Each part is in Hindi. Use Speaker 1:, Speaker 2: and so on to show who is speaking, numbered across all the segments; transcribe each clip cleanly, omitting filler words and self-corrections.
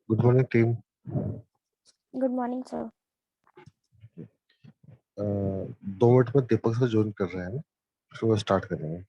Speaker 1: Good morning team.
Speaker 2: Good morning sir.
Speaker 1: 2 minute में दीपक से ज्वाइन कर रहे हैं ना, फिर वो स्टार्ट करेंगे।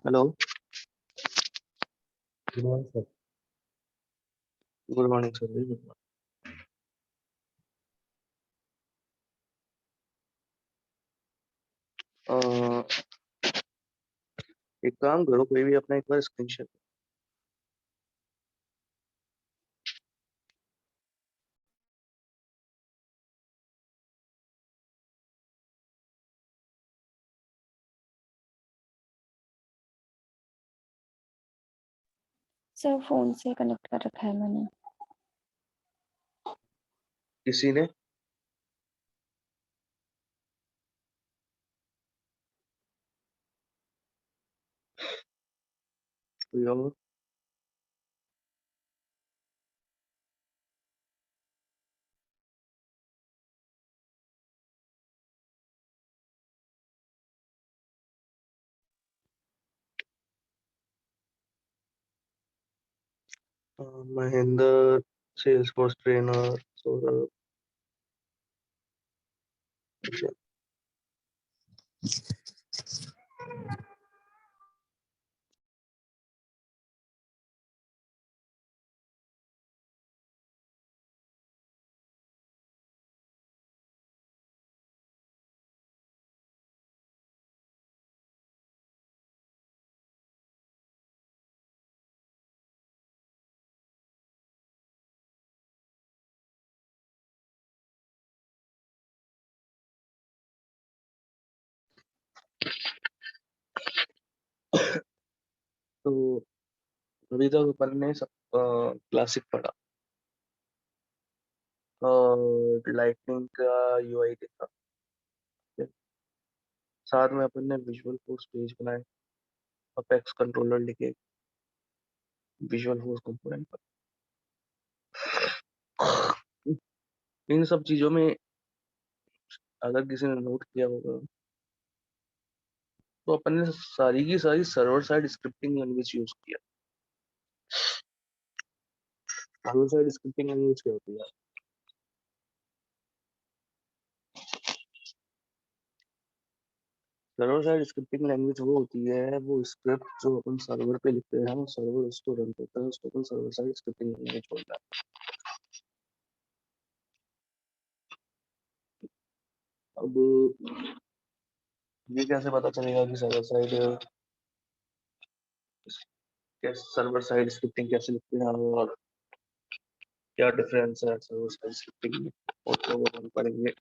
Speaker 3: Hello,
Speaker 1: good morning sir.
Speaker 3: Good morning sir. Good morning. एक काम करो, कोई भी अपना एक बार स्क्रीन शेयर।
Speaker 2: सर फोन से कनेक्ट कर रखा है मैंने।
Speaker 3: किसी ने? कोई और? Mahendra, Salesforce trainer, Saurabh. अच्छा, तो अभी तक अपन ने सब क्लासिक पढ़ा, लाइटनिंग का यूआई देखा, साथ में अपन ने विजुअल फोर्स पेज बनाए, अपेक्स कंट्रोलर लिखे विजुअल फोर्स कंपोनेंट पर। इन सब चीजों में अगर किसी ने नोट किया होगा तो अपन ने सारी की सारी server side scripting language use किया। सर्वर साइड स्क्रिप्टिंग लैंग्वेज क्या होती है? सर्वर साइड स्क्रिप्टिंग लैंग्वेज वो होती है, वो स्क्रिप्ट जो अपन सर्वर पे लिखते हैं, सर्वर उसको रन करता है, उसको अपन सर्वर साइड स्क्रिप्टिंग लैंग्वेज बोलते हैं। अब ये कैसे पता चलेगा कि सर्वर साइड स्क्रिप्टिंग कैसे लिखते हैं और क्या डिफरेंस है सर्वर साइड स्क्रिप्टिंग में, और तो वो हम पढ़ेंगे।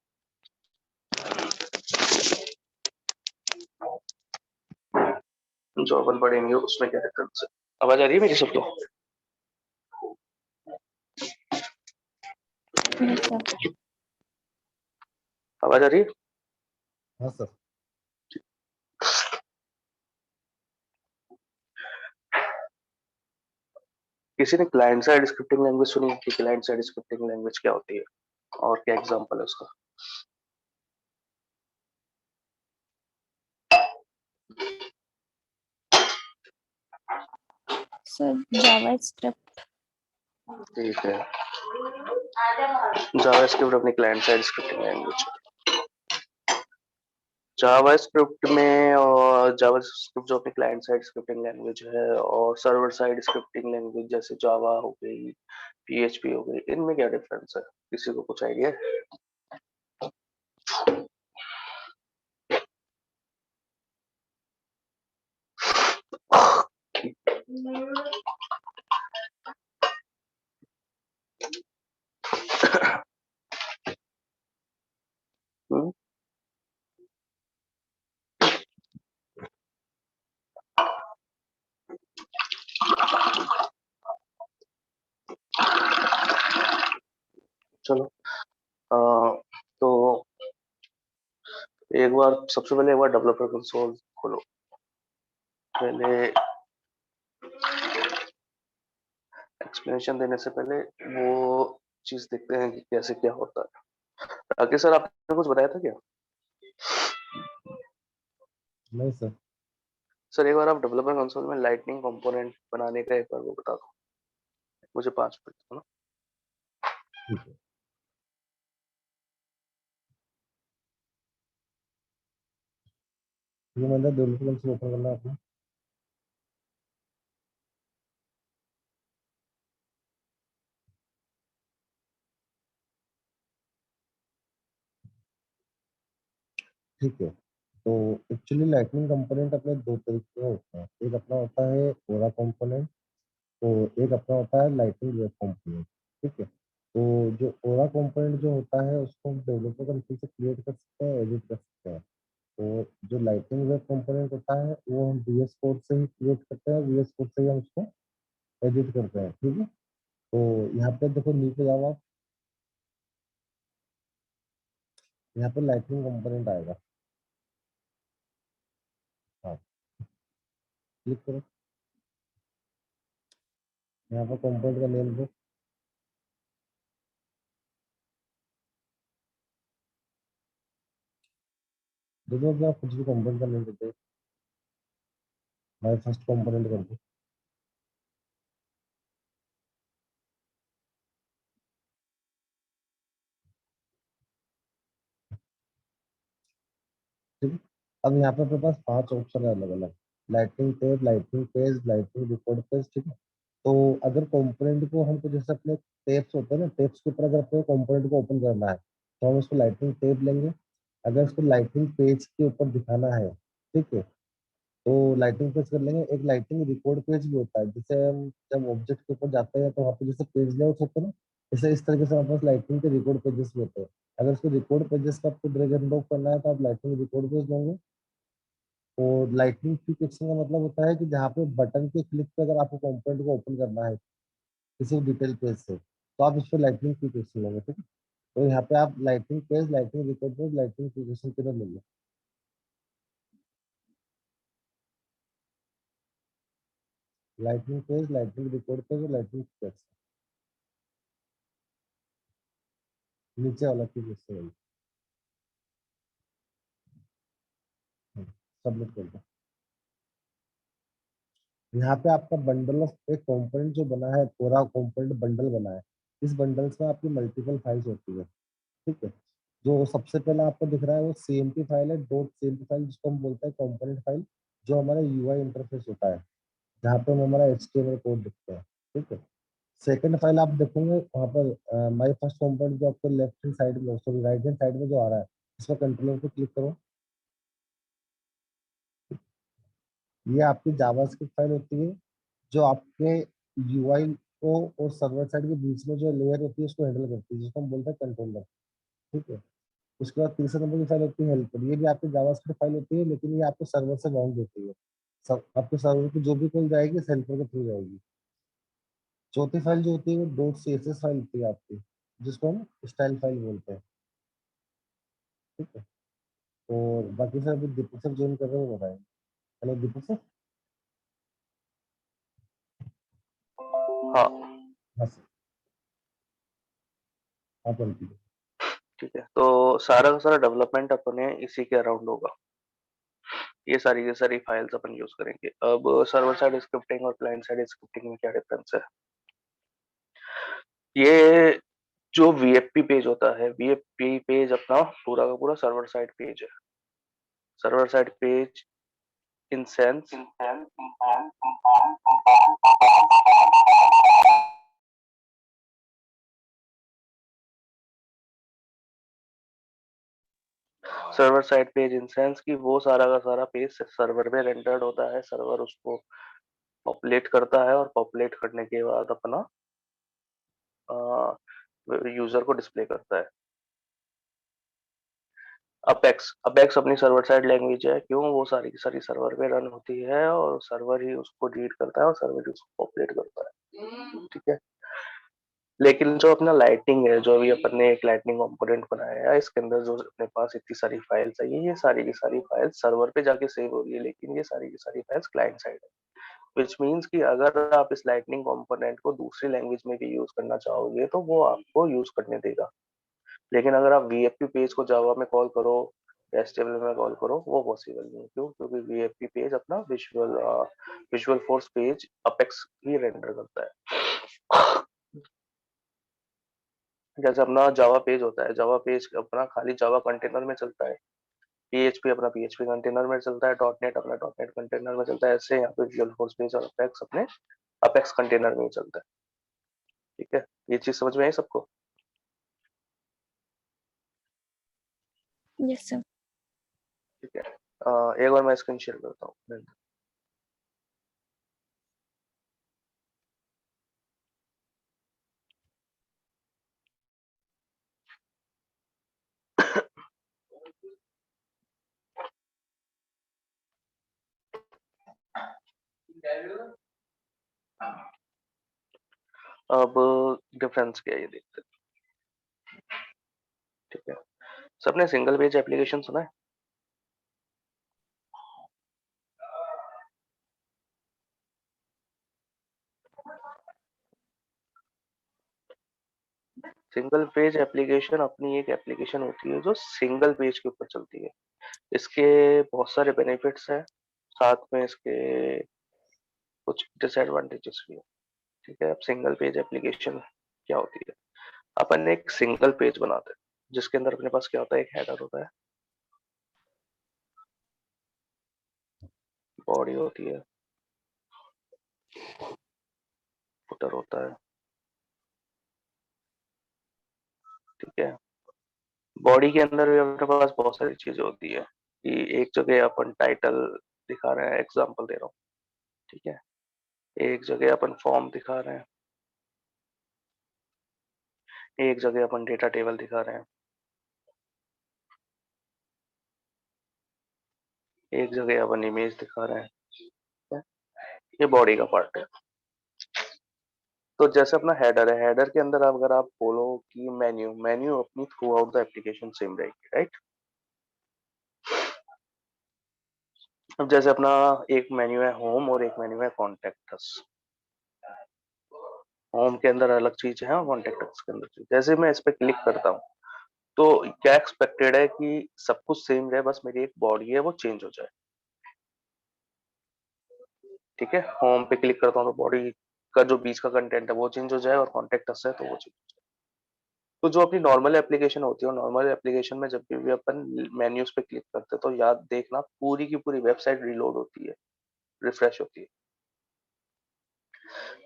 Speaker 3: जो अपन पढ़ेंगे उसमें क्या डिफरेंस है। आवाज आ रही है मेरी सबको?
Speaker 2: Yes sir.
Speaker 3: आवाज आ रही है?
Speaker 1: हाँ सर।
Speaker 3: किसी ने क्लाइंट साइड स्क्रिप्टिंग लैंग्वेज सुनी कि क्लाइंट साइड स्क्रिप्टिंग लैंग्वेज क्या होती है और क्या एग्जांपल है उसका?
Speaker 2: Sir Java script.
Speaker 3: ठीक है, जावास्क्रिप्ट अपनी client side scripting language. JavaScript में और जावास्क्रिप्ट जो अपनी क्लाइंट साइड स्क्रिप्टिंग लैंग्वेज है और सर्वर साइड स्क्रिप्टिंग लैंग्वेज जैसे जावा हो गई, पीएचपी हो गई, इनमें क्या डिफरेंस है? किसी को कुछ आइडिया है? हम्म, चलो। तो एक बार सबसे पहले एक बार डेवलपर कंसोल खोलो। पहले एक्सप्लेनेशन देने से पहले वो चीज देखते हैं कि कैसे क्या होता है। आगे सर आपने कुछ बताया था क्या?
Speaker 1: नहीं सर।
Speaker 3: सर एक बार आप डेवलपर कंसोल में लाइटनिंग कंपोनेंट बनाने का एक बार वो बता दो मुझे, 5 मिनट है ना।
Speaker 1: ठीक है। ये मतलब डेवलपर कंसोल ओपन करना है आपको। ठीक है, तो एक्चुअली लाइटनिंग कंपोनेंट अपने दो तरीके के होते हैं। एक अपना होता है ओरा कंपोनेंट, तो एक अपना होता है लाइटनिंग वेब कंपोनेंट। ठीक है, तो जो ओरा कंपोनेंट जो होता है उसको हम डेवलपर कंसोल से क्रिएट कर सकते हैं, एडिट कर सकते हैं। तो जो लाइटनिंग वेब कंपोनेंट होता है वो हम वीएस कोड से ही क्रिएट करते हैं, वीएस कोड से ही हम उसको एडिट करते हैं। ठीक है, तो यहाँ पे देखो नीचे जाओ आप, यहाँ पे लाइटनिंग कंपोनेंट आएगा। हाँ, क्लिक करो, यहाँ पर कंपोनेंट का नेम दो। देखो कि आप कुछ भी कंपोनेंट का नेम देते हैं, मैं फर्स्ट कंपोनेंट कर दूँ। ठीक है, अब यहाँ पे अपने पास 5 ऑप्शन है अलग अलग, lighting tape, lighting page, lighting record page. ठीक है, तो अगर कंपोनेंट को हमको जैसे अपने टेप्स होते हैं ना, टेप्स के ऊपर अगर अपने कंपोनेंट को ओपन करना है तो हम उसको लाइटिंग टेप लेंगे। अगर उसको लाइटिंग पेज के ऊपर दिखाना है, ठीक है, तो लाइटिंग पेज कर लेंगे। एक लाइटिंग रिकॉर्ड पेज भी होता है, जैसे हम जब ऑब्जेक्ट के ऊपर जाते हैं तो वहाँ पे जैसे पेज लेआउट होते हैं ना, जैसे इस तरीके से हमारे पास लाइटिंग के रिकॉर्ड पेजेस भी होते हैं। अगर उसको रिकॉर्ड पेजेस का आपको ड्रैग एंड ड्रॉप करना है तो आप लाइटिंग रिकॉर्ड पेज लोगे। और लाइटनिंग क्विक एक्शन का मतलब होता है कि जहाँ पे बटन के क्लिक पे अगर आपको कंपोनेंट को ओपन करना है किसी डिटेल पेज से, तो आप इस पर लाइटनिंग क्विक एक्शन लोगे। ठीक है, तो यहाँ पे आप lightning page, lightning record page, lightning quick action तीनों लोगे। Lightning page, lightning record page और लाइटनिंग क्विक एक्शन, नीचे वाला क्विक एक्शन सबमिट कर दो। यहाँ पे आपका बंडल ऑफ एक कंपोनेंट जो बना है, पूरा कंपोनेंट बंडल बना है। इस बंडल्स में आपकी मल्टीपल फाइल्स होती है। ठीक है, जो सबसे पहला आपको दिख रहा है वो सीएमपी फाइल है, डॉट सीएमपी फाइल, जिसको हम बोलते हैं कंपोनेंट फाइल, जो हमारा यूआई इंटरफेस होता है, जहाँ पे हम हमारा एचटीएमएल कोड लिखते हैं। ठीक है, सेकंड फाइल आप देखोगे वहाँ पर माय फर्स्ट कंपोनेंट जो आपको लेफ्ट हैंड साइड में, सॉरी राइट हैंड साइड में जो आ रहा है, इस पर कंट्रोलर पे क्लिक करो। ये आपकी जावास्क्रिप्ट फाइल होती है, जो आपके यूआई को और सर्वर साइड के बीच में जो लेयर होती है उसको हैंडल करती है, जिसको हम बोलते हैं कंट्रोलर। ठीक है, उसके बाद तीसरे नंबर की फाइल होती है हेल्पर। ये भी आपकी जावास्क्रिप्ट फाइल होती है, लेकिन ये आपको सर्वर से बाउंड होती है। सब आपके सर्वर पे जो भी कॉल जाएगी इस हेल्पर के थ्रू जाएगी। चौथी फाइल जो होती है वो डॉट सीएसएस फाइल होती है आपकी, जिसको हम स्टाइल फाइल बोलते हैं। ठीक है, और बाकी सर अभी दीपक सर ज्वाइन कर रहे हो बताएं। हेलो दीपक सर।
Speaker 3: हाँ
Speaker 1: हाँ सर, आप कंटिन्यू।
Speaker 3: ठीक है, तो सारा का सारा डेवलपमेंट अपने इसी के अराउंड होगा। ये सारी की सारी फाइल्स अपन यूज करेंगे। अब सर्वर साइड स्क्रिप्टिंग और क्लाइंट साइड स्क्रिप्टिंग में क्या डिफरेंस है? ये जो वीएफपी पेज होता है, वीएफपी पेज अपना पूरा का पूरा सर्वर साइड पेज है। Server side page in sense server side page in sense कि वो सारा का सारा पेज सर्वर में रेंडर्ड होता है, सर्वर उसको पॉपुलेट करता है और पॉपुलेट करने के बाद अपना यूजर को डिस्प्ले करता है। अपेक्स अपेक्स अपनी सर्वर साइड लैंग्वेज है, क्यों? वो सारी की सारी सर्वर पे रन होती है और सर्वर ही उसको रीड करता है और सर्वर ही उसको पॉपुलेट करता है। ठीक है, लेकिन जो अपना लाइटिंग है, जो अभी अपन ने एक लाइटनिंग कंपोनेंट बनाया है, इसके अंदर जो अपने पास इतनी सारी फाइल्स है, ये सारी की सारी फाइल्स सर्वर पे जाके सेव हो रही है, लेकिन ये सारी की सारी फाइल्स क्लाइंट साइड है। विच मीन्स कि अगर आप इस लाइटनिंग कंपोनेंट को दूसरी लैंग्वेज में भी यूज करना चाहोगे तो वो आपको यूज करने देगा। लेकिन अगर आप वीएफपी पेज को जावा में कॉल करो या एचटीएमएल में कॉल करो, वो पॉसिबल नहीं है। क्यों? क्योंकि वीएफपी पेज अपना विजुअल फोर्स पेज अपेक्स ही रेंडर करता है। जैसे अपना जावा पेज होता है, जावा पेज अपना खाली जावा कंटेनर में चलता है। PHP अपना PHP कंटेनर में चलता है, .NET अपना .NEट कंटेनर में चलता है, ऐसे यहाँ पे विजुअल फोर्स बेस और अपेक्स अपने अपेक्स कंटेनर में ही चलता है। ठीक है, ये चीज समझ में आई सबको?
Speaker 2: Yes sir.
Speaker 3: ठीक है, एक बार मैं स्क्रीन शेयर करता हूँ। अब डिफरेंस क्या है ये देखते हैं। ठीक है, सबने सिंगल पेज एप्लीकेशन सुना है? सिंगल पेज एप्लीकेशन अपनी एक एप्लीकेशन होती है जो सिंगल पेज के ऊपर चलती है। इसके बहुत सारे बेनिफिट्स हैं, साथ में इसके कुछ डिसएडवांटेजेस भी है। ठीक है, अब सिंगल पेज एप्लीकेशन क्या होती है? अपन एक सिंगल पेज बनाते हैं जिसके अंदर अपने पास क्या होता है, एक हेडर होता है, बॉडी होती है, फुटर होता है। ठीक है, बॉडी के अंदर भी अपने पास बहुत सारी चीजें होती है कि एक जगह अपन टाइटल दिखा रहे हैं, एग्जांपल दे रहा हूँ। ठीक है, एक जगह अपन फॉर्म दिखा रहे हैं, एक जगह अपन डेटा टेबल दिखा रहे हैं, एक जगह अपन इमेज दिखा रहे हैं। ठीक है? ये बॉडी का पार्ट है। तो जैसे अपना हेडर है, हेडर के अंदर अगर आप बोलो कि मेन्यू, मेन्यू अपनी through out the application same रहेगी, राइट? अब जैसे अपना एक मेन्यू है होम और एक मेन्यू है कॉन्टेक्ट्स। होम के अंदर अलग चीज है और कॉन्टेक्ट्स के अंदर चीज। जैसे मैं इस पे क्लिक करता हूँ तो क्या एक्सपेक्टेड है कि सब कुछ सेम रहे, बस मेरी एक बॉडी है वो चेंज हो जाए। ठीक है, होम पे क्लिक करता हूँ तो बॉडी का जो बीच का कंटेंट है वो चेंज हो जाए और कॉन्टेक्ट्स है तो वो चेंज हो जाए। तो जो अपनी नॉर्मल एप्लीकेशन होती है, नॉर्मल एप्लीकेशन में जब भी अपन मेन्यूज पे क्लिक करते हैं तो याद देखना पूरी की पूरी वेबसाइट रिलोड होती है, रिफ्रेश होती है।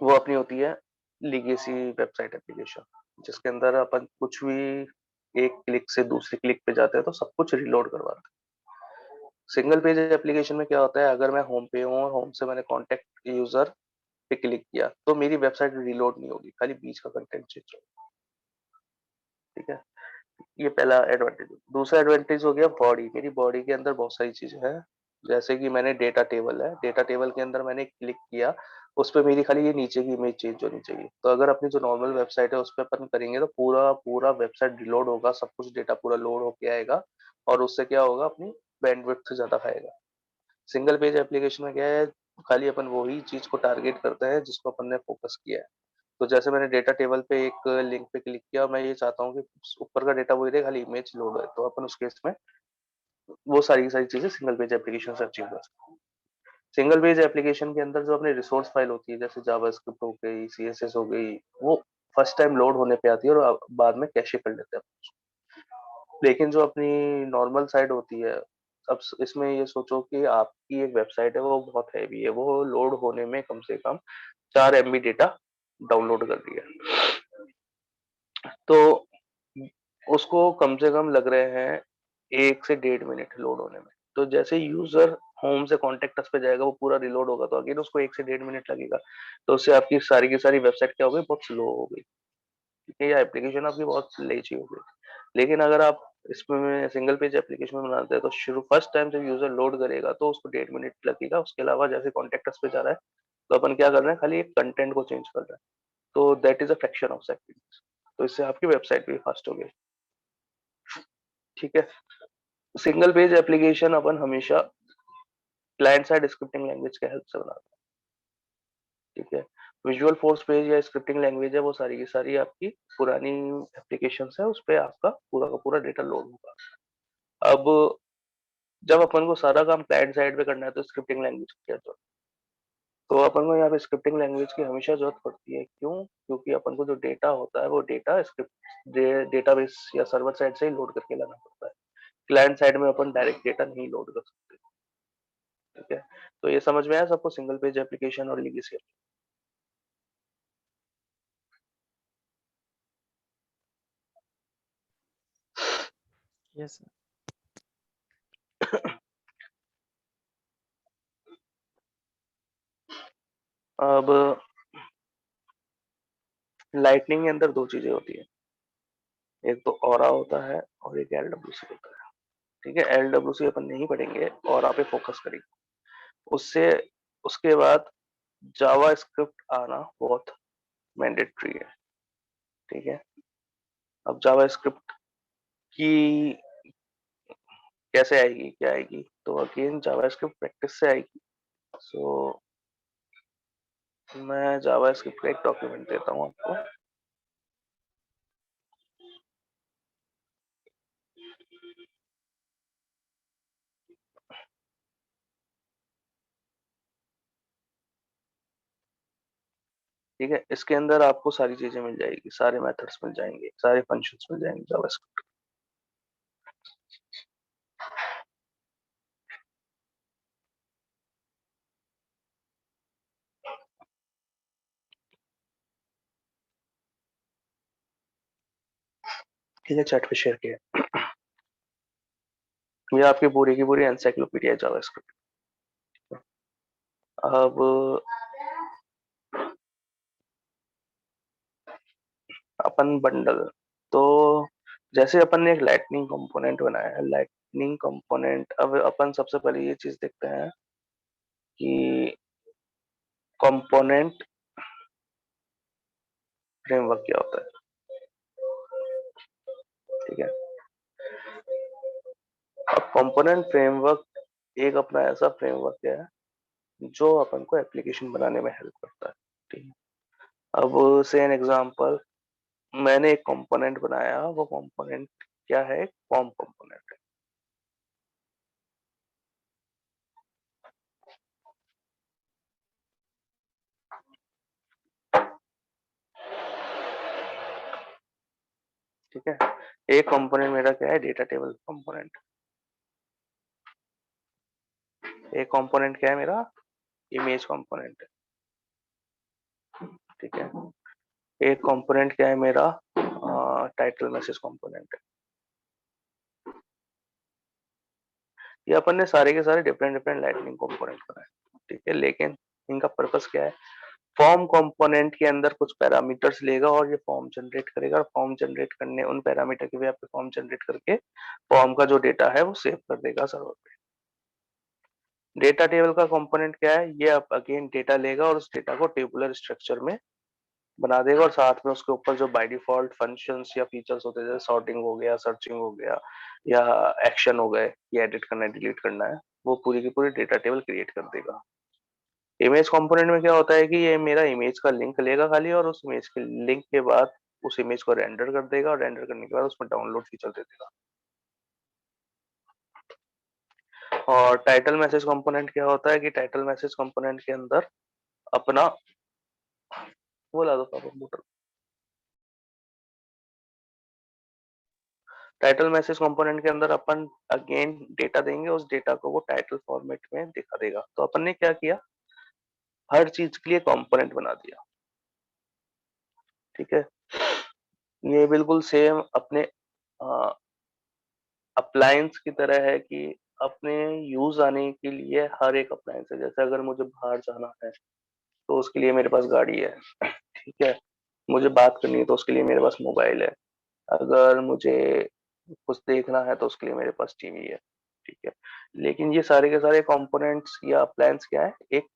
Speaker 3: वो अपनी होती है लीगेसी वेबसाइट एप्लीकेशन, जिसके अंदर अपन कुछ भी एक क्लिक से दूसरे क्लिक पे जाते हैं तो सब कुछ रिलोड करवाते हैं। सिंगल पेज एप्लीकेशन में क्या होता है, अगर मैं होम पे हूँ और होम से मैंने कॉन्टेक्ट यूजर पे क्लिक किया तो मेरी वेबसाइट रिलोड नहीं होगी, खाली बीच का कंटेंट चेंज होगा। ठीक है, ये पहला एडवांटेज। दूसरा एडवांटेज हो गया बॉडी। मेरी बॉडी के अंदर बहुत सारी चीजें हैं, जैसे कि मैंने डेटा टेबल है, डेटा टेबल के अंदर मैंने क्लिक किया, उस पर मेरी खाली ये नीचे की इमेज चेंज होनी चाहिए। तो अगर अपनी जो नॉर्मल वेबसाइट है उस पर अपन करेंगे तो पूरा पूरा वेबसाइट रिलोड होगा, सब कुछ डेटा पूरा लोड होके आएगा और उससे क्या होगा, अपनी बैंडविड्थ ज्यादा खाएगा। सिंगल पेज एप्लीकेशन में क्या है, खाली अपन वही चीज को टारगेट करते हैं जिसको अपन ने फोकस किया है। तो जैसे मैंने डेटा टेबल पे एक लिंक पे क्लिक किया और मैं ये चाहता हूँ कि ऊपर का डेटा वही रहे, खाली इमेज लोड है, तो अपन उस केस में वो सारी की सारी चीजें सिंगल पेज एप्लीकेशन से अचीव कर सकते हैं। सिंगल पेज एप्लीकेशन के अंदर जो अपनी रिसोर्स फाइल होती है, जैसे जावास्क्रिप्ट हो गई, CSS हो गई, वो फर्स्ट टाइम लोड होने पे आती है और बाद में कैशे कर लेते हैं। लेकिन जो अपनी नॉर्मल साइट होती है, अब इसमें ये सोचो कि आपकी एक वेबसाइट है वो बहुत हैवी है, वो लोड होने में कम से कम 4 MB डेटा डाउनलोड कर रही है। तो उसको कम से कम लग रहे हैं 1 से 1.5 मिनट लोड होने में। तो जैसे यूजर होम से कॉन्टेक्ट अस पे जाएगा वो पूरा रिलोड होगा तो अगेन उसको 1 से 1.5 मिनट लगेगा। तो उससे आपकी सारी की सारी वेबसाइट क्या हो गई, बहुत स्लो हो गई। ठीक है, या एप्लीकेशन आपकी बहुत लेजी हो गई। लेकिन अगर आप इसमें सिंगल पेज एप्लीकेशन में बनाते हैं तो शुरू फर्स्ट टाइम जब यूजर लोड करेगा तो उसको 1.5 मिनट लगेगा। उसके अलावा जैसे कॉन्टेक्ट अस पे जा रहा है तो अपन क्या कर रहे हैं, खाली एक कंटेंट को चेंज कर रहे हैं। तो that is a fraction of second. तो इससे आपकी वेबसाइट भी फास्ट हो गई। ठीक है, सिंगल पेज एप्लीकेशन अपन हमेशा क्लाइंट साइड स्क्रिप्टिंग लैंग्वेज के हेल्प से बनाते हैं। ठीक है, विजुअल फोर्स पेज या स्क्रिप्टिंग लैंग्वेज है वो सारी की सारी आपकी पुरानी एप्लीकेशन है, उस पर आपका पूरा का पूरा डेटा लोड होगा। अब जब अपन को सारा काम क्लाइंट साइड पे करना है तो स्क्रिप्टिंग लैंग्वेज की क्या जरूरत है? तो अपन को यहाँ पे स्क्रिप्टिंग लैंग्वेज की हमेशा जरूरत पड़ती है। क्यों? क्योंकि अपन को जो डेटा होता है वो डेटा स्क्रिप्ट डेटाबेस या सर्वर साइड से ही लोड करके लाना पड़ता है। क्लाइंट साइड में अपन डायरेक्ट डेटा नहीं लोड कर सकते। ठीक है, तो ये समझ में आया सबको, सिंगल पेज एप्लीकेशन और लीगेसी।
Speaker 4: यस
Speaker 3: अब लाइटनिंग के अंदर दो चीजें होती है, एक तो ऑरा होता है और एक एलडब्ल्यूसी होता है। ठीक है, एलडब्ल्यूसी अपन नहीं पढ़ेंगे, ऑरा पे फोकस करेंगे। उससे उसके बाद जावा स्क्रिप्ट आना बहुत मैंडेटरी है। ठीक है, अब जावा स्क्रिप्ट की कैसे आएगी, क्या आएगी, तो अगेन जावा स्क्रिप्ट प्रैक्टिस से आएगी। सो मैं जावा स्क्रिप्ट का एक डॉक्यूमेंट देता हूँ आपको। ठीक है, इसके अंदर आपको सारी चीजें मिल जाएगी, सारे मेथड्स मिल जाएंगे, सारे फंक्शंस मिल जाएंगे जावास्क्रिप्ट। ठीक है, चैट पे शेयर किया। ये आपकी पूरी की पूरी एनसाइक्लोपीडिया है जावास्क्रिप्ट। अब अपन बंडल, तो जैसे अपन ने एक लाइटनिंग कंपोनेंट बनाया है, लाइटनिंग कंपोनेंट, अब अपन सबसे पहले ये चीज देखते हैं कि कंपोनेंट फ्रेमवर्क क्या होता है। ठीक है, अब कंपोनेंट फ्रेमवर्क एक अपना ऐसा फ्रेमवर्क है जो अपन को एप्लीकेशन बनाने में हेल्प करता है। ठीक है, अब से एन एग्जांपल, मैंने एक कंपोनेंट बनाया, वो कंपोनेंट क्या है, फॉर्म कंपोनेंट है। ठीक है, एक कंपोनेंट मेरा क्या है, डेटा टेबल कंपोनेंट। एक कंपोनेंट क्या है मेरा, इमेज कंपोनेंट। ठीक है, एक कंपोनेंट क्या है मेरा, टाइटल मैसेज कंपोनेंट है। ये अपन ने सारे के सारे डिफरेंट डिफरेंट लाइटनिंग कंपोनेंट बनाए। ठीक है, लेकिन इनका पर्पस क्या है, फॉर्म कंपोनेंट के अंदर कुछ पैरामीटर्स लेगा और ये फॉर्म जनरेट करेगा, और फॉर्म जनरेट करने उन पैरामीटर के बेस पे फॉर्म जनरेट करके फॉर्म का जो डेटा है वो सेव कर देगा सर्वर पे। डेटा टेबल का कंपोनेंट क्या है, ये अब अगेन डेटा लेगा और उस डेटा को टेबुलर स्ट्रक्चर में बना देगा, और साथ में उसके ऊपर जो बाय डिफॉल्ट फंक्शंस या फीचर्स होते हैं, जैसे सॉर्टिंग हो गया, सर्चिंग हो गया, या एक्शन हो गए, या एडिट करना है, डिलीट करना है, वो पूरी की पूरी डेटा टेबल क्रिएट कर देगा। इमेज कंपोनेंट में क्या होता है कि ये मेरा इमेज का लिंक लेगा खाली, और उस इमेज के लिंक के बाद उस इमेज को रेंडर कर देगा, और रेंडर करने के बाद उसमें डाउनलोड फीचर दे देगा। और टाइटल मैसेज कंपोनेंट क्या होता है कि टाइटल मैसेज कंपोनेंट के अंदर अपना, वो ला दो पापा मोटर। टाइटल मैसेज कंपोनेंट के अंदर अपन अगेन डेटा देंगे, उस डेटा को वो टाइटल फॉर्मेट में दिखा देगा। तो अपन ने क्या किया, हर चीज के लिए कंपोनेंट बना दिया। ठीक है, ये बिल्कुल सेम अपने अप्लायंस की तरह है कि अपने यूज आने के लिए हर एक अप्लायंस है। जैसे अगर मुझे बाहर जाना है तो उसके लिए मेरे पास गाड़ी है। ठीक है, मुझे बात करनी है तो उसके लिए मेरे पास मोबाइल है, अगर मुझे कुछ देखना है तो उसके लिए मेरे पास टीवी है। ठीक है, लेकिन ये सारे के सारे कंपोनेंट्स या अप्लायंस क्या है, एक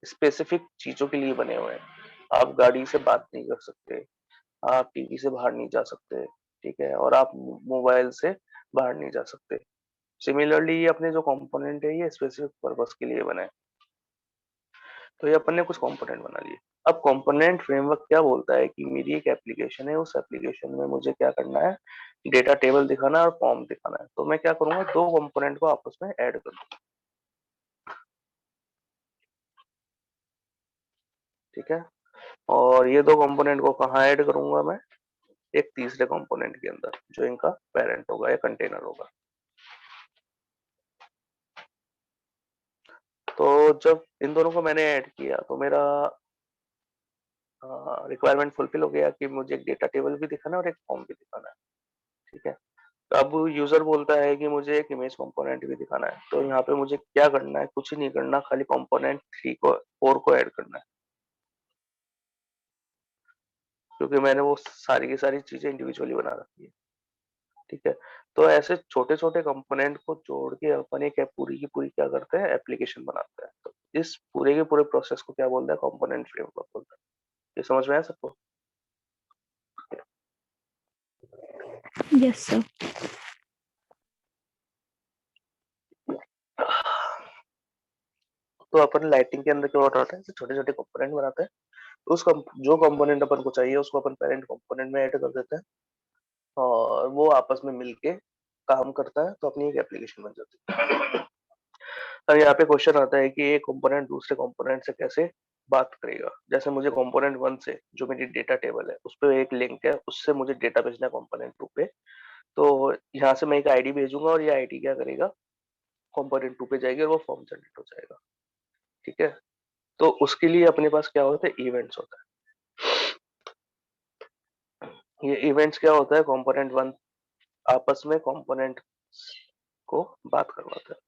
Speaker 3: स्पेसिफिक चीजों के लिए बने हुए हैं। आप गाड़ी से बात नहीं कर सकते, आप टीवी से बाहर नहीं जा सकते। ठीक है, और आप मोबाइल से बाहर नहीं जा सकते। सिमिलरली ये अपने जो कंपोनेंट है, ये स्पेसिफिक पर्पस के लिए बने। तो ये अपन ने कुछ कंपोनेंट बना लिए। अब कंपोनेंट फ्रेमवर्क क्या बोलता है कि मेरी एक एप्लीकेशन है, उस एप्लीकेशन में मुझे क्या करना है, डेटा टेबल दिखाना है और फॉर्म दिखाना है। तो मैं क्या करूंगा, दो कंपोनेंट को आपस में ऐड कर दूंगा। ठीक है, और ये दो कंपोनेंट को कहाँ ऐड करूंगा मैं, एक तीसरे कंपोनेंट के अंदर जो इनका पेरेंट होगा या कंटेनर होगा। तो जब इन दोनों को मैंने ऐड किया तो मेरा रिक्वायरमेंट फुलफिल हो गया कि मुझे एक डेटा टेबल भी दिखाना है और एक फॉर्म भी दिखाना है, ठीक है। तो अब यूजर बोलता है कि मुझे एक इमेज कंपोनेंट भी दिखाना है, तो यहाँ पे मुझे क्या करना है, कुछ ही नहीं करना, खाली कंपोनेंट 4 को ऐड करना है, क्योंकि मैंने वो सारी की सारी चीजें इंडिविजुअली बना रखी है, ठीक है। तो ऐसे छोटे छोटे कंपोनेंट को जोड़ के अपन एक पूरी की पूरी क्या करते हैं, एप्लीकेशन बनाते हैं। तो इस पूरे के पूरे प्रोसेस को क्या बोलते हैं, कंपोनेंट फ्रेमवर्क बोलते हैं। ये समझ में आया सबको?
Speaker 2: Yes sir.
Speaker 3: तो अपन लाइटिंग के अंदर क्या होता है, छोटे छोटे कंपोनेंट बनाते हैं, तो जो कंपोनेंट अपन को चाहिए उसको अपन पेरेंट कंपोनेंट में ऐड कर देते हैं, और वो आपस में मिलके काम करता है, तो अपनी एक एप्लीकेशन बन जाती है। अब यहाँ पे क्वेश्चन आता है कि एक कंपोनेंट दूसरे कंपोनेंट से कैसे बात करेगा। जैसे मुझे कंपोनेंट 1 से जो मेरी डेटा टेबल है उस पर एक लिंक है, उससे मुझे डेटा भेजना है कंपोनेंट 2 पे, तो यहाँ से मैं एक आईडी भेजूंगा और ये आईडी क्या करेगा, कंपोनेंट 2 पे जाएगी और वो फॉर्म जनरेट हो जाएगा, ठीक है। तो उसके लिए अपने पास क्या होता है, इवेंट्स होता है। ये इवेंट्स क्या होता है, कंपोनेंट 1 आपस में कंपोनेंट को बात करवाता है।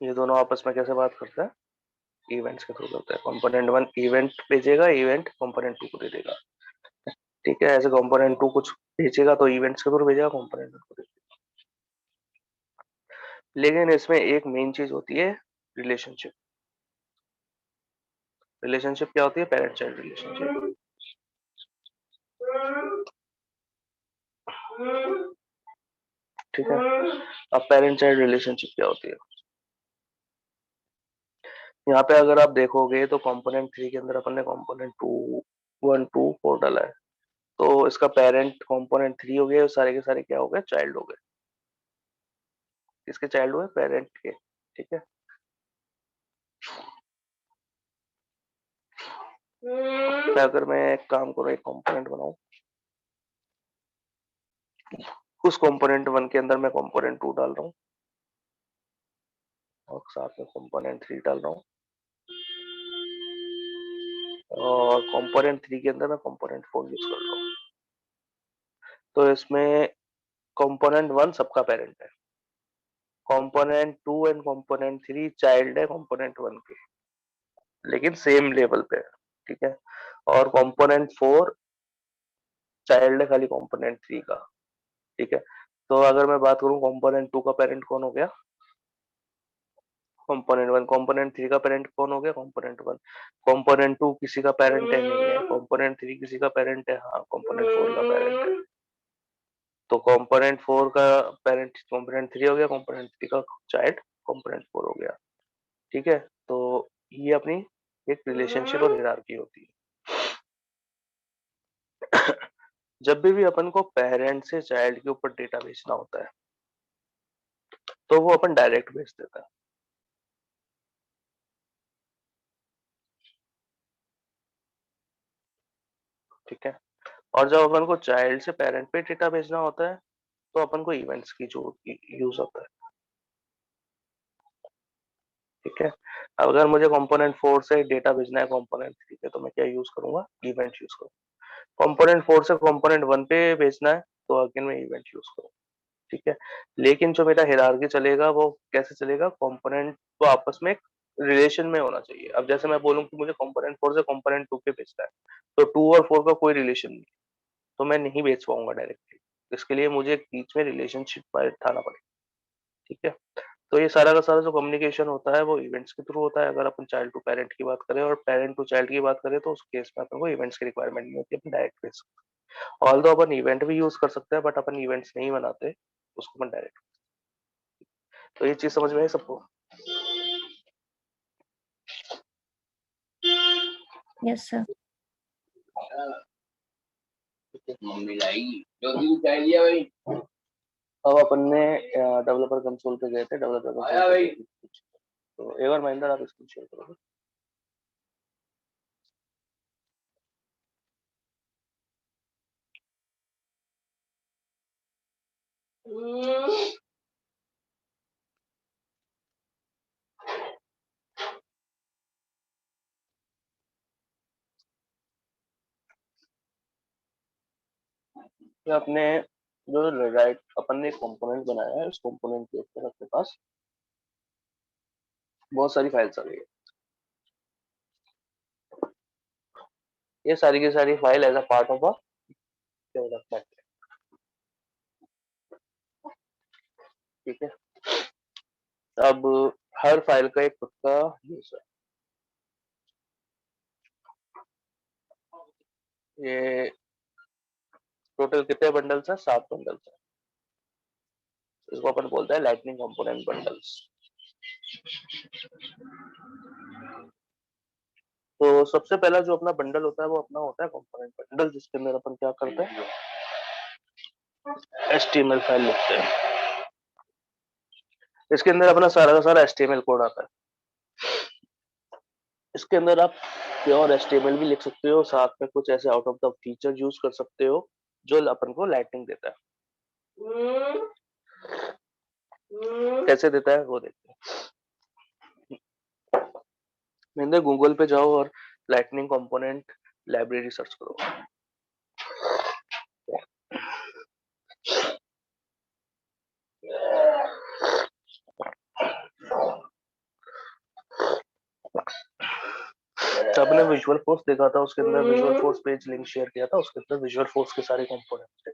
Speaker 3: ये दोनों आपस में कैसे बात करते हैं, इवेंट्स के थ्रू करते हैं। कंपोनेंट 1 इवेंट भेजेगा, इवेंट कंपोनेंट 2 को दे देगा, ठीक है। ऐसे कंपोनेंट 2 कुछ भेजेगा तो इवेंट्स के थ्रू भेजेगा, कंपोनेंट 1 को दे देगा। लेकिन इसमें एक मेन चीज होती है, रिलेशनशिप। रिलेशनशिप क्या होती है, पेरेंट चाइल्ड रिलेशनशिप, ठीक है। अब पेरेंट चाइल्ड रिलेशनशिप क्या होती है, यहाँ पे अगर आप देखोगे तो कंपोनेंट 3 के अंदर अपन ने कंपोनेंट 2 1 2 4 डाला है, तो इसका पेरेंट कंपोनेंट 3 हो गया, सारे के सारे क्या हो गए, चाइल्ड हो गए। किसके चाइल्ड हुए, पेरेंट के, ठीक है। तो अगर मैं एक काम करूँ, एक कंपोनेंट बनाऊं, उस कंपोनेंट 1 के अंदर मैं कंपोनेंट 2 डाल रहा हूँ और साथ में कंपोनेंट 3 डाल रहा हूँ, और कंपोनेंट 3 के अंदर मैं कंपोनेंट 4 यूज कर रहा हूँ। तो इसमें कंपोनेंट 1 सबका पेरेंट है, कंपोनेंट 2 एंड कंपोनेंट 3 चाइल्ड है कंपोनेंट 1 के, लेकिन सेम लेवल पे है, ठीक है। और कंपोनेंट 4 चाइल्ड है खाली कंपोनेंट 3 का, ठीक है। तो अगर मैं बात करूं कंपोनेंट 2 का पेरेंट कौन हो गया, कंपोनेंट 1। कंपोनेंट 3 का पेरेंट कौन हो गया, कंपोनेंट 1। कंपोनेंट 2 किसी का पेरेंट है, नहीं है। कंपोनेंट 3 किसी का पेरेंट है, हाँ, कंपोनेंट 4 का पेरेंट है। तो कंपोनेंट 4 का पेरेंट कंपोनेंट 3 हो गया, कंपोनेंट 3 का चाइल्ड कंपोनेंट 4 हो गया, ठीक है। तो ये अपनी एक रिलेशनशिप और हायरार्की होती है। जब भी अपन को पेरेंट से चाइल्ड के ऊपर डेटा भेजना होता है तो वो अपन डायरेक्ट भेज देता है, ठीक है। और जब अपन को चाइल्ड से पेरेंट पे डेटा भेजना होता है तो अपन को इवेंट्स की जो यूज होता है, ठीक है। अब अगर मुझे कंपोनेंट 4 से डेटा भेजना है कंपोनेंट 3 पे, तो मैं क्या यूज करूंगा, इवेंट यूज करूंगा। कंपोनेंट 4 से कंपोनेंट 1 पे भेजना है तो अगेन मैं इवेंट यूज करूंगा, ठीक है। लेकिन जो मेरा हायरार्की चलेगा वो कैसे चलेगा, कंपोनेंट तो आपस में एक रिलेशन में होना चाहिए। अब जैसे मैं बोलूं कि मुझे कंपोनेंट 4 से कंपोनेंट 2 पे भेजना है, तो 2 और 4 का कोई रिलेशन नहीं है, तो मैं नहीं भेज पाऊंगा डायरेक्टली। इसके लिए मुझे एक बीच में रिलेशनशिप बैठाना पड़ेगा, ठीक है। तो ये सारा का सारा जो कम्युनिकेशन होता है वो इवेंट्स के थ्रू होता है। अगर अपन चाइल्ड टू पेरेंट की बात करें और पेरेंट टू चाइल्ड की बात करें तो उस केस में अपन को इवेंट्स की रिक्वायरमेंट नहीं होती, अपन डायरेक्ट भेज सकते हैं। ऑल्दो अपन इवेंट भी यूज कर सकते हैं, बट अपन इवेंट्स नहीं बनाते, उसको अपन डायरेक्ट। तो ये चीज समझ में आई सबको?
Speaker 2: Yes sir.
Speaker 3: मम्मी लाई जो भी चाय लिया भाई। अब अपन ने डेवलपर कंसोल पे गए थे, डेवलपर कंसोल तो एक बार महेंद्र आप स्क्रीन शेयर करोगे? ये अपने जो राइट अपन ने कंपोनेंट बनाया है, उस कंपोनेंट के ऊपर अपने पास बहुत सारी फाइल्स आ गई है। ये सारी की सारी file as a part of a development, ठीक है। अब हर फाइल का एक खुद का यूज है। ये टोटल कितने बंडल्स हैं? 7 बंडल्स हैं। इसको अपन बोलते हैं लाइटनिंग कंपोनेंट बंडल्स। तो सबसे पहला जो अपना बंडल होता है वो अपना होता है कंपोनेंट बंडल, जिसके अंदर अपन क्या करते हैं, HTML फाइल लिखते हैं। इसके अंदर अपना सारा का सारा HTML कोड आता है। इसके अंदर आप प्योर HTML भी लिख सकते हो, साथ में कुछ ऐसे out of the feature use कर सकते हो जो अपन को लाइटनिंग देता है। कैसे देता है वो देखते हैं। गूगल पे जाओ और लाइटनिंग कंपोनेंट लाइब्रेरी सर्च करो। तो आपने विजुअल फोर्स देखा था, उसके अंदर visual force page link share किया था, उसके अंदर विजुअल फोर्स के सारे कंपोनेंट्स थे।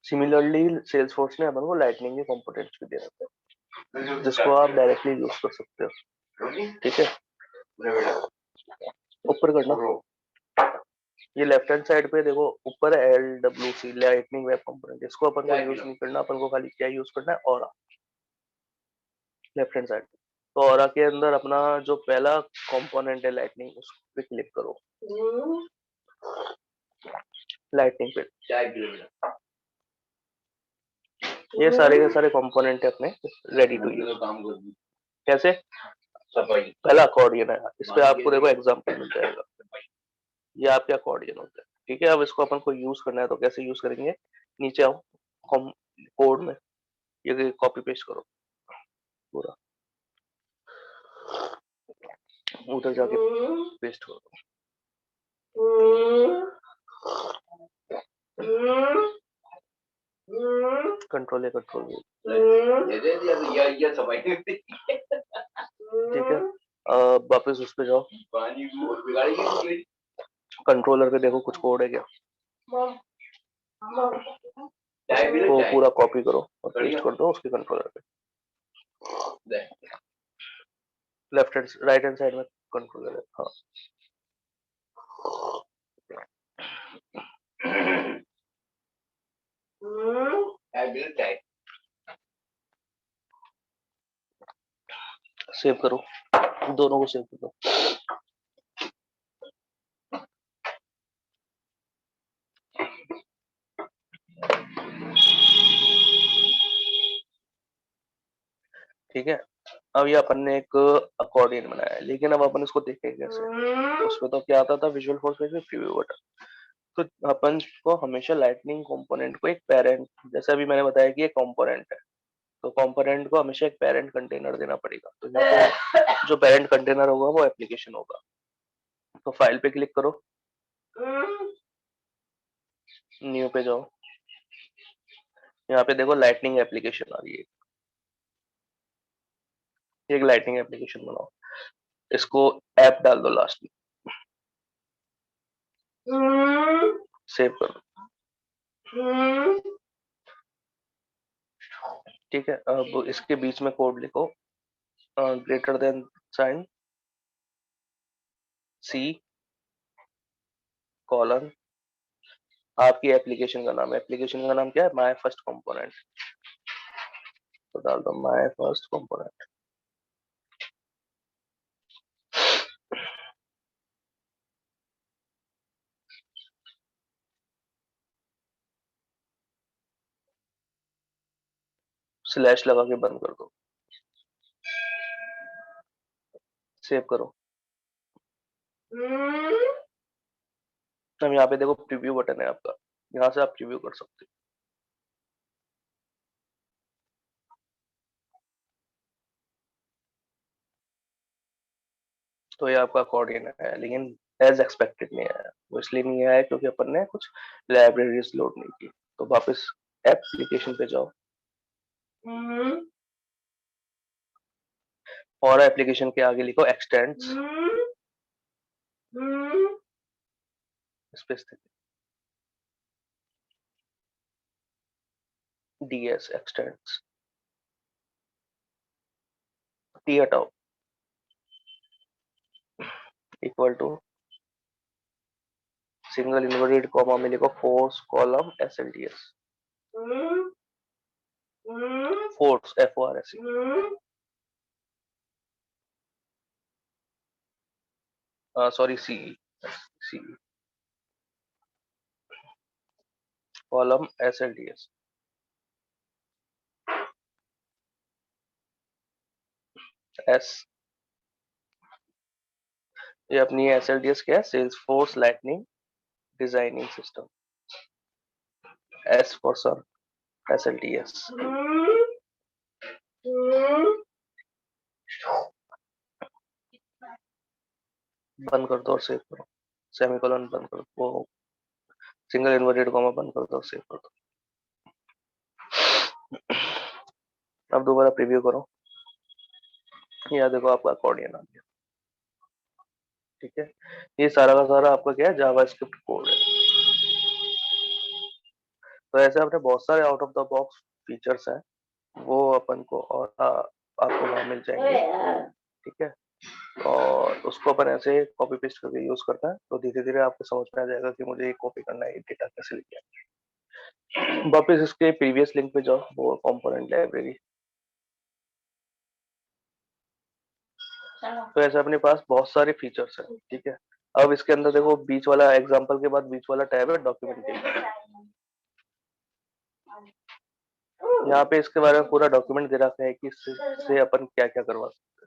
Speaker 3: सिमिलरली सेल्स फोर्स ने अपन को लाइटनिंग के कंपोनेंट्स भी दे रखे हैं, जिसको आप डायरेक्टली यूज कर सकते हो, ठीक है। ऊपर करना, ये लेफ्ट हैंड साइड पे देखो ऊपर है LWC लाइटनिंग वेब कंपोनेंट। इसको अपन को यूज नहीं करना, अपन को खाली क्या यूज करना है, ऑरा, लेफ्ट हैंड साइड। तो ऑरा के अंदर अपना जो पहला कंपोनेंट है लाइटनिंग, उस पे क्लिक करो, लाइटनिंग पे। ये सारे के सारे कंपोनेंट है अपने रेडी टू यूज। कैसे? पहला अकॉर्डियन है, इस पे आपको देखो एग्जांपल मिल जाएगा। ये आपके अकॉर्डियन होता है, ठीक है। अब इसको अपन को यूज करना है तो कैसे यूज करेंगे, नीचे आओ, हम कोड में ये कॉपी पेस्ट करो पूरा, उधर जाके पेस्ट करो। कंट्रोल है, कंट्रोल ठीक है। वापस उस पे जाओ, कंट्रोलर पे देखो कुछ कोड है क्या, उसको पूरा कॉपी करो और पेस्ट कर दो उसके कंट्रोलर पे। Left hand right hand side में कंट्रोलर है, हाँ। सेव करो, दोनों को सेव कर दो। ठीक है। अब ये अपन ने एक अकॉर्डियन बनाया है, लेकिन अब अपन इसको देखेंगे कैसे। उसमें तो क्या आता था, विजुअल फोर्स में प्रीव्यू बटन। तो अपन को हमेशा लाइटनिंग कंपोनेंट को एक पेरेंट, जैसे अभी मैंने बताया कि एक कंपोनेंट है, तो कंपोनेंट को हमेशा एक पेरेंट कंटेनर देना पड़ेगा। तो यहाँ पे जो पेरेंट कंटेनर होगा वो एप्लीकेशन होगा। तो फाइल पे क्लिक करो, न्यू पे जाओ, यहाँ पे देखो लाइटनिंग एप्लीकेशन आ रही है। एक लाइटनिंग एप्लीकेशन बनाओ, इसको ऐप डाल दो लास्ट में, सेव कर दो, ठीक है। अब इसके बीच में कोड लिखो, greater than sign C colon, आपकी एप्लीकेशन का नाम है। एप्लीकेशन का नाम क्या है, माय फर्स्ट कंपोनेंट। तो डाल दो माय फर्स्ट कंपोनेंट। स्लैश लगा के बंद कर दो, सेव करो। अब यहाँ पे देखो प्रीव्यू बटन है आपका, यहाँ से आप प्रीव्यू कर सकते हो। तो ये आपका अकॉर्डियन है, लेकिन एज एक्सपेक्टेड नहीं आया। वो इसलिए नहीं आया क्योंकि अपन ने कुछ लाइब्रेरीज लोड नहीं की। तो वापस एप्लीकेशन पे जाओ और एप्लीकेशन के आगे लिखो extends space DS extends, T हटाओ, equal to single inverted comma में लिखो force column SLDS, force FORS, sorry CE, CE column SLDS, S, ये अपनी एसएलडीएस क्या है, sales force lightning designing system, S for son SLDS. बंद कर दो और सेव करो, सेमीकोलन बंद कर दो, वो सिंगल इन्वर्टेड कॉमा बंद कर दो और सेव कर दो। अब दोबारा प्रीव्यू करो, यहाँ देखो आपका अकॉर्डियन आ गया। ठीक है, ये सारा का सारा आपका क्या है, जावास्क्रिप्ट कोड है। तो ऐसे अपने बहुत सारे out of the box features हैं, वो अपन को और आपको वहां मिल जाएंगे। ठीक है, और उसको अपन ऐसे कॉपी पेस्ट करके यूज करता है, तो धीरे धीरे आपको समझ में आ जाएगा कि मुझे ये कॉपी करना है, डेटा कैसे लिखना है। वापिस इसके प्रीवियस लिंक पे जाओ, वो कंपोनेंट लाइब्रेरी। तो ऐसे अपने पास बहुत सारे फीचर्स हैं। ठीक है, अब इसके अंदर देखो बीच वाला एग्जांपल के बाद बीच वाला टैब है डॉक्यूमेंटेशन। यहाँ पे इसके बारे में पूरा डॉक्यूमेंट दे रखा है कि इससे अपन क्या क्या करवा सकते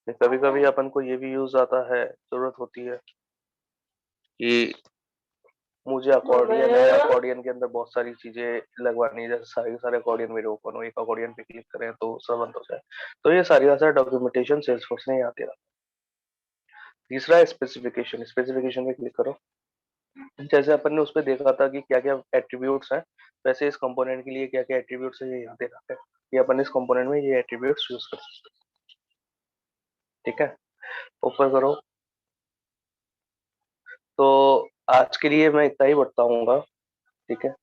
Speaker 3: हैं। कभी कभी अपन को ये भी यूज आता है, जरूरत होती है कि मुझे अकॉर्डियन है, अकॉर्डियन के अंदर बहुत सारी चीजें लगवानी है, जैसे सारे सारे अकॉर्डियन मेरे ओपन हो, एक अकॉर्डियन पे क्लिक करें तो सब बंद हो जाए। तो ये सारी का सारा डॉक्यूमेंटेशन सेल्सफोर्स ने यहाँ दिया। तीसरा स्पेसिफिकेशन, स्पेसिफिकेशन पे क्लिक करो। जैसे अपन ने उस पर देखा था कि क्या क्या एट्रीब्यूट्स हैं, वैसे इस कंपोनेंट के लिए क्या क्या एट्रीब्यूट्स है ये यहाँ दे रखा है कि अपन इस कंपोनेंट में ये एट्रीब्यूट्स यूज कर सकते हैं। ठीक है, ऊपर करो। तो आज के लिए मैं इतना ही बताऊंगा। ठीक है,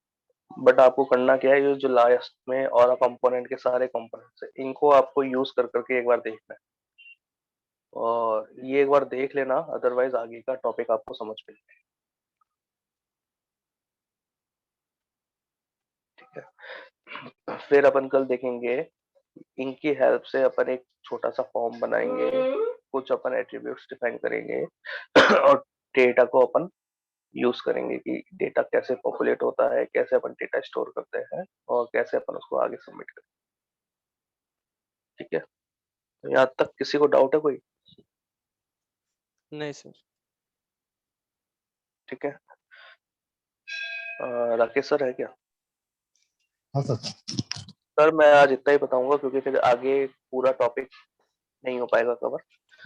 Speaker 3: बट आपको करना क्या है, ये जो लास्ट में और कंपोनेंट के सारे कंपोनेंट्स है, इनको आपको यूज कर करके एक बार देखना है, और ये एक बार देख लेना, अदरवाइज आगे का टॉपिक आपको समझ में नहीं आएगा। ठीक है, फिर अपन कल देखेंगे, इनकी हेल्प से अपन एक छोटा सा फॉर्म बनाएंगे, कुछ अपन एट्रीब्यूट्स डिफाइन करेंगे और डेटा को अपन यूज करेंगे कि डेटा कैसे पॉपुलेट होता है, कैसे अपन डेटा स्टोर करते हैं और कैसे अपन उसको आगे सबमिट करें। ठीक है, तो यहाँ तक किसी को डाउट है कोई?
Speaker 4: नहीं सर।
Speaker 3: ठीक है, राकेश सर है क्या?
Speaker 1: हाँ सर।
Speaker 3: सर मैं आज इतना ही बताऊंगा क्योंकि फिर आगे पूरा टॉपिक नहीं हो पाएगा कवर।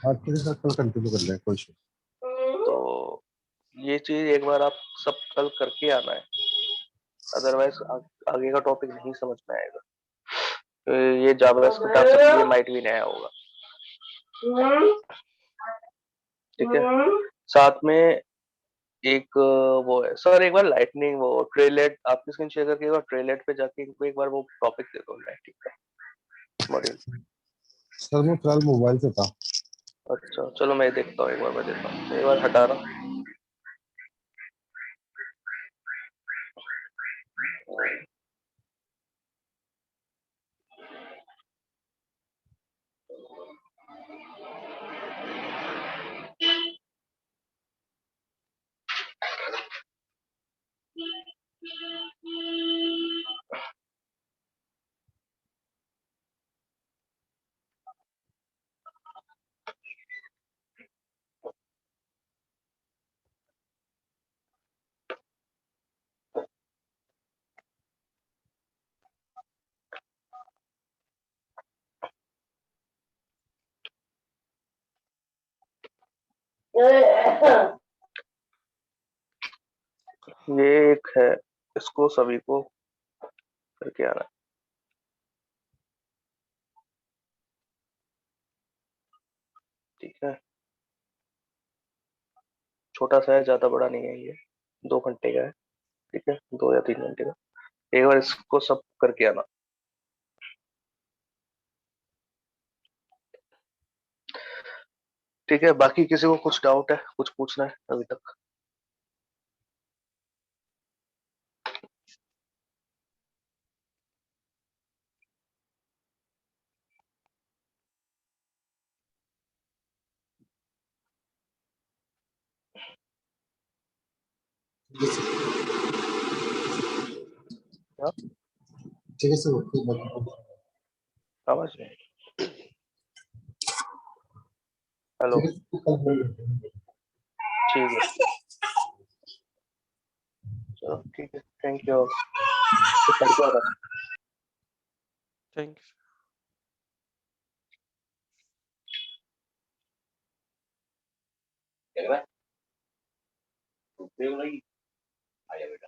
Speaker 1: आज के लिए सर कल कंटिन्यू कर लें, कोई इशू।
Speaker 3: तो ये चीज एक बार आप सब कल करके आना है, अदरवाइज आगे का टॉपिक नहीं समझ में आएगा। तो ये जावास्क्रिप्ट आप सबके लिए माइट भी नया होगा। ठीक है, साथ में एक वो है सर, एक बार लाइटनिंग वो ट्रेलेट आपकी स्क्रीन शेयर करके एक बार ट्रेलेट पे जाके इनको एक बार वो टॉपिक दे दो, लाइटिंग का मॉड्यूल।
Speaker 1: सर मैं फिलहाल मोबाइल से था।
Speaker 3: अच्छा चलो मैं देखता हूँ, एक बार मैं देता हूँ, एक बार हटा रहा हूँ। ये एक है, इसको सभी को करके आना है। ठीक है, छोटा सा है, ज्यादा बड़ा नहीं है ये, 2 घंटे का है। ठीक है, 2 या 3 घंटे का। एक बार इसको सब करके आना। ठीक है, बाकी किसी को कुछ डाउट है, कुछ पूछना है अभी तक? हाँ,
Speaker 1: ठीक है सर, ओके,
Speaker 3: आवाज नहीं। हेलो,
Speaker 1: ठीक है, कल बोल लेते हैं।
Speaker 3: ठीक है, चलो ठीक है, थैंक यू। तो करके आ रहा है।
Speaker 4: Thank you.
Speaker 3: क्या कर रहा है? आया बेटा।